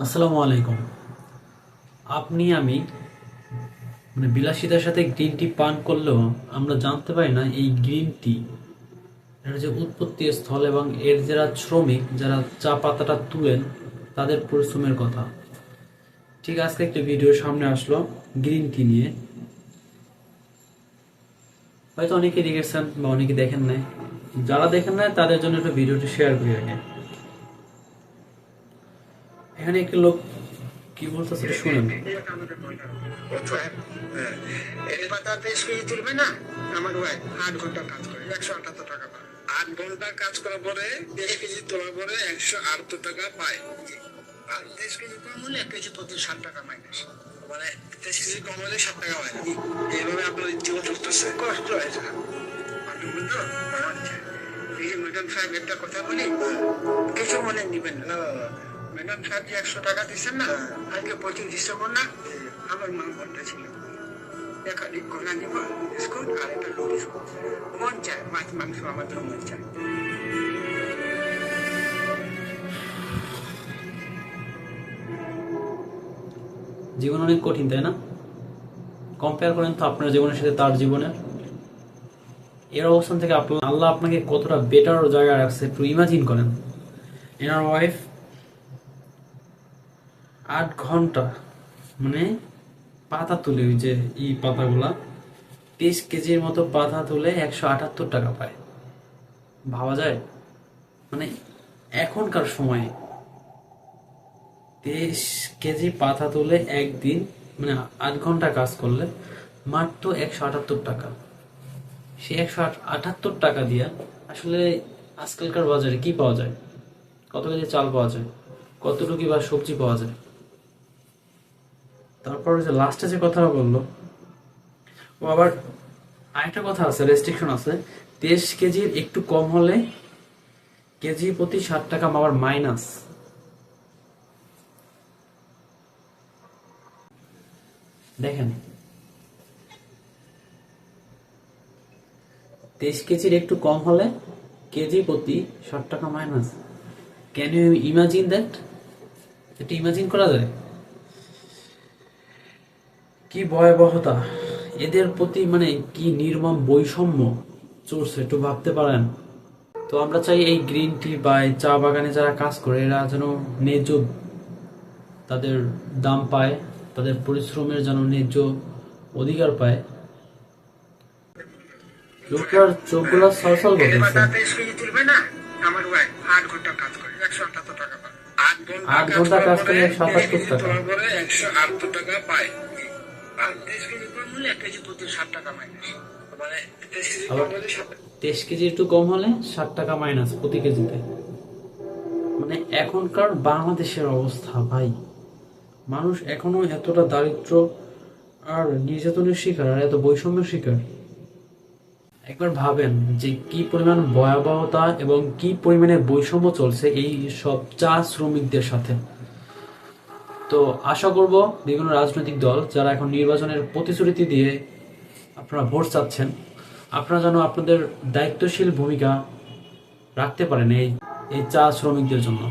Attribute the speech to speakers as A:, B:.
A: আসসালামু আলাইকুম। আপনি আমি বিলাসিতার সাথে গ্রিন টি পান করলেও আমরা জানতে পারি না এই গ্রিন টি এর যে উৎপত্তি স্থল এবং এর যারা শ্রমিক যারা চা পাতাটা তুলেন তাদের পরিশ্রমের কথা। ঠিক আজকে একটা ভিডিও সামনে আসলো গ্রিন টি নিয়ে। হয়তো অনেকে দেখেছেন বা অনেকে দেখেন নাই। যারা দেখেন নাই তাদের জন্য একটা ভিডিওটি শেয়ার করি আগে। এখানে একটি লোক কি বলতেছে শুনেন।
B: এই পাতা 23 কেজি তুলবে না, আমার ওয়াইফ 8 ঘন্টা কাজ করে 178 টাকা পায়। 8 ঘন্টা কাজ করার পরে 23 কেজি তোলার পরে 178 টাকা পায়। আর 23 কেজি কম হলে 1 কেজি প্রতি 60 টাকা মাইনাস, মানে 23 কেজি কম হলে 60 টাকা মাইনাস। এইভাবে আপনার জীবন চলতেছে, কষ্ট হয়েছে। এই যে ম্যাডাম সাহেব একটা কথা বলি, কিছু মনে নিবেন না। ম্যাডাম সাহেব যে 100 টাকা দিচ্ছেন না, আজকে 25 ডিসেম্বর না, আমার মা বলতে ছিল একাধিক গোলা নিব বিস্কুট আর একটা লুচি। মন চায় মাছ মাংস, আমাদের মন চায়।
A: জীবন অনেক কঠিন, তাই না? কম্পেয়ার করেন তো আপনার জীবনের সাথে তার জীবনের। এর অবস্থান থেকে আল্লাহ আপনাকে কতটা বেটার জায়গায় রাখছে একটু ইমাজিন করেন। এনার ওয়াইফ 8 ঘন্টা মানে পাতা তুলে, ওই যে এই পাতাগুলা 23 কেজির মতো পাতা তুলে 178 টাকা পায়। ভাবা যায়? মানে এখনকার সময়ে 23 কেজি পাতা তুলে একদিন মানে 8 ঘন্টা কাজ করলে মাত্র 178 টাকা। সে 178 টাকা দিয়া আসলে আজকালকার বাজারে কি পাওয়া যায়? কত কেজি চাল পাওয়া যায়? কতটুকু বা সবজি পাওয়া যায়? তারপর যে লাস্টে যে কথাটা বললো, ও আবার আরেকটা কথা আছে, রেস্ট্রিকশন আছে। 23 কেজির একটু কম হলে কেজি প্রতি 60 টাকা আবার মাইনাস। দেখেন, 23 কেজির একটু কম হলে কেজি প্রতি 60 টাকা minus. Can you imagine that? এটা ইমাজিন করা যায়? কি ভয়াবহতা এদের প্রতি, মানে কি নির্মম বৈষম্য চলছে, একটু ভাবতে পারেন। তো আমরা চাই এই গ্রিন টি বা এই চা বাগানে যারা কাজ করে এরা যেন ন্যায্য তাদের দাম পায়, তাদের পরিশ্রমের যেন ন্যায্য অধিকার পায়। লোকটার চোখগুলা সলসল
B: এই
A: করতেছে।
B: পাতা 23 কেজি তুলবে না, আমার ওয়াইফ 8 ঘন্টা কাজ করে 178 টাকা পায়।
A: 8 ঘন্টা কাজ করে 178 টাকা।
B: তোলার পরে 178 টাকা পায়। আর 23 কেজি কম হলে 1 কেজি প্রতি 60 টাকা মাইনাস, মানে 23 কেজি
A: আবার
B: কম হলে 60।
A: 23 কেজি একটু কম হলে 60 টাকা মাইনাস প্রতি কেজিতে। মানে এখনকার বাংলাদেশের অবস্থা ভাই, মানুষ এখনো এতটা দারিদ্র আর নির্যাতনের শিকার আর এত বৈষম্যের শিকার। একবার ভাবেন যে কি পরিমাণ ভয়াবহতা এবং কি পরিমাণে বৈষম্য চলছে এই সব চা শ্রমিকদের সাথে। তো আশা করব বিভিন্ন রাজনৈতিক দল যারা এখন নির্বাচনের প্রতিশ্রুতি দিয়ে আপনারা ভোট চাচ্ছেন, আপনারা যেন আপনাদের দায়িত্বশীল ভূমিকা রাখতে পারেন এই এই চা শ্রমিকদের জন্য।